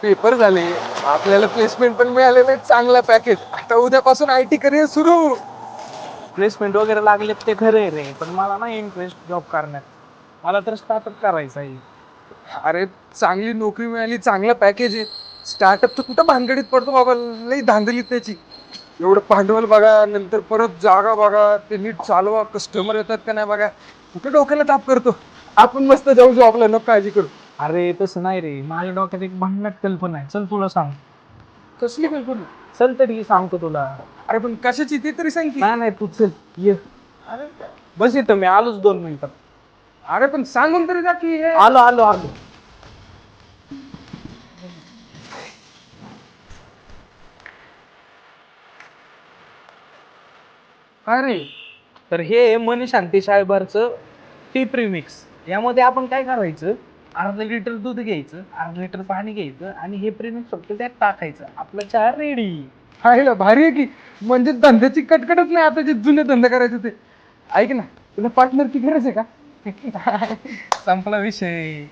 Paper झाले, आपल्याला placement पण मिळाले नाही, चांगला पॅकेज. आता उद्यापासून IT करिअर सुरू. प्लेसमेंट वगैरे लागले ते खरं आहे रे, पण मला नाही इंटरेस्ट जॉब करण्यात. मला तर स्टार्टअप करायचं आहे. अरे चांगली नोकरी मिळाली, चांगला पॅकेज आहे. स्टार्टअपचं कुठं भानगडीत पडतो बाबा, लई धांदलीत त्याची. एवढं भांडवल बघा, नंतर परत जागा बघा, ते नीट चालवा, कस्टमर येतात का नाही बघा. कुठं डोक्याला ताप करतो. आपण मस्त जाऊ जॉबला, नको काळजी करू. अरे तसं नाही रे, माझ्या डोक्यात एक भन्नाट कल्पना आहे. चल तुला सांग. कसली कल्पना? चल तरी सांगतो तुला. अरे पण कशाची ते तरी सांग की. नाही नाही तू चल ये. अरे बस इथं, मी आलोच 2 मिनिटात. अरे पण सांगून तरी जा की हे. आलो आलो आलो. काय रे? तर हे मनी शांती साहेबांचं टी प्रीमिक्स. यामध्ये आपण काय करायचं, अर्धा लिटर दूध घ्यायचं, अर्धा लिटर पाणी घ्यायचं आणि हे प्रीमिक्स फक्त त्यात टाकायचं, आपला चहा रेडी. हायला भारी आहे की. म्हणजे धंद्याची कटकटच नाही आता, जे जुने धंदे करायचे ते. ऐक ना, तुला पार्टनरची गरज आहे का? संपला विषय.